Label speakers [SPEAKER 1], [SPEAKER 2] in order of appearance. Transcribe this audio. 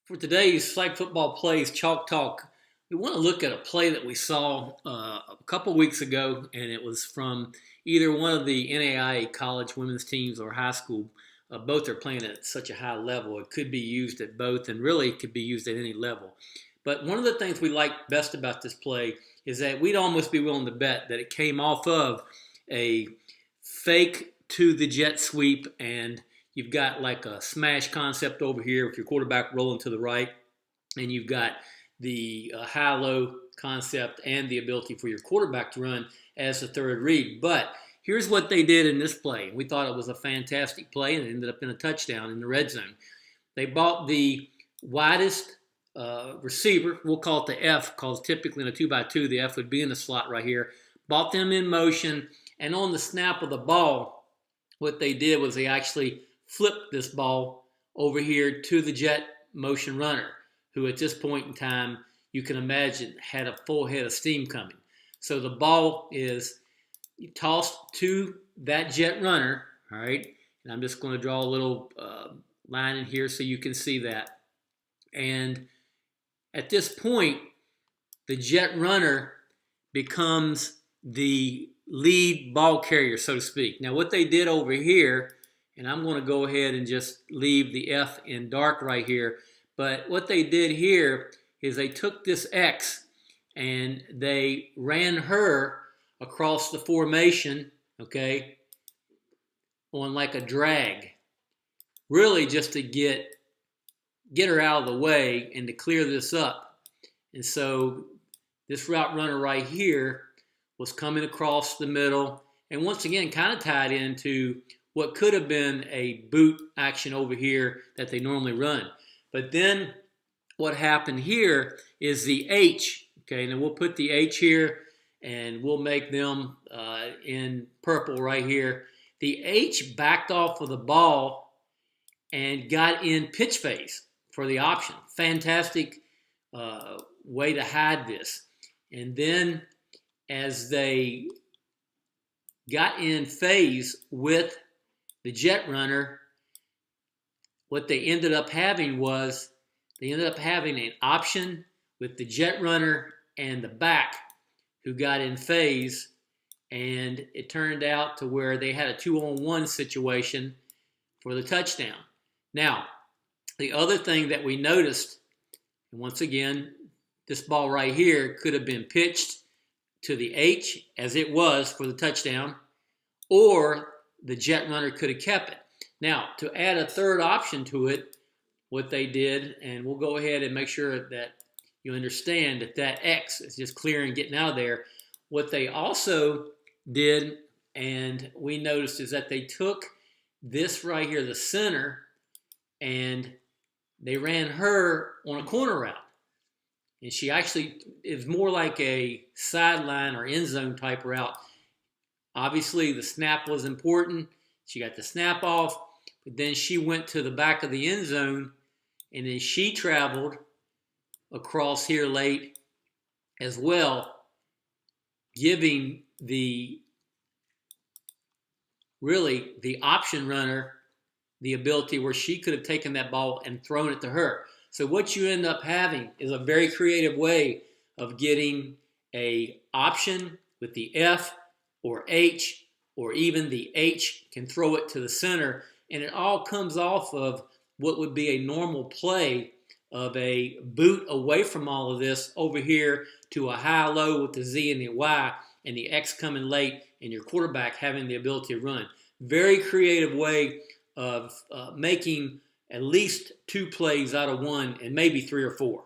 [SPEAKER 1] For today's Flag Football Plays Chalk Talk, we want to look at a play that we saw a couple weeks ago, and it was from either one of the NAIA college women's teams or high school. Both are playing at such a high level. It could be used at both, and really it could be used at any level. But one of the things we like best about this play is that we'd almost be willing to bet that it came off of a fake to the jet sweep, and you've got like a smash concept over here with your quarterback rolling to the right, and you've got the high-low concept and the ability for your quarterback to run as the third read. But here's what they did in this play. We thought it was a fantastic play, and it ended up in a touchdown in the red zone. They bought the widest receiver. We'll call it the F, because typically in a 2x2, the F would be in the slot right here. Bought them in motion, and on the snap of the ball, what they did was they actually flipped this ball over here to the jet motion runner, who at this point in time, you can imagine, had a full head of steam coming. So the ball is tossed to that jet runner, all right? And I'm just going to draw a little line in here so you can see that. And at this point, the jet runner becomes the lead ball carrier, so to speak. Now, what they did over here, and I'm going to go ahead and just leave the F in dark right here, but what they did here is they took this X and they ran her across the formation, okay, on like a drag, really just to get her out of the way and to clear this up. And so this route runner right here was coming across the middle, and once again kind of tied into what could have been a boot action over here that they normally run. But then what happened here is the H, okay, and then we'll put the H here, and we'll make them in purple right here. The H backed off of the ball and got in pitch phase for the option. Fantastic way to hide this. And then as they got in phase with the jet runner, what they ended up having was they ended up having an option with the jet runner and the back who got in phase, and it turned out to where they had a 2-on-1 situation for the touchdown. Now, the other thing that we noticed, and once again, this ball right here could have been pitched to the H as it was for the touchdown, or the jet runner could have kept it. Now, to add a third option to it, what they did, and we'll go ahead and make sure that you understand that that X is just clear and getting out of there. What they also did, and we noticed, is that they took this right here, the center, and they ran her on a corner route. And she actually is more like a sideline or end zone type route. Obviously, the snap was important. She got the snap off, but then she went to the back of the end zone, and then she traveled across here late as well, giving the option runner the ability where she could have taken that ball and thrown it to her. So what you end up having is a very creative way of getting a option with the F or H, or even the H can throw it to the center, and it all comes off of what would be a normal play of a boot away from all of this over here to a high-low with the Z and the Y, and the X coming late, and your quarterback having the ability to run. Very creative way of making at least 2 plays out of 1, and maybe 3 or 4.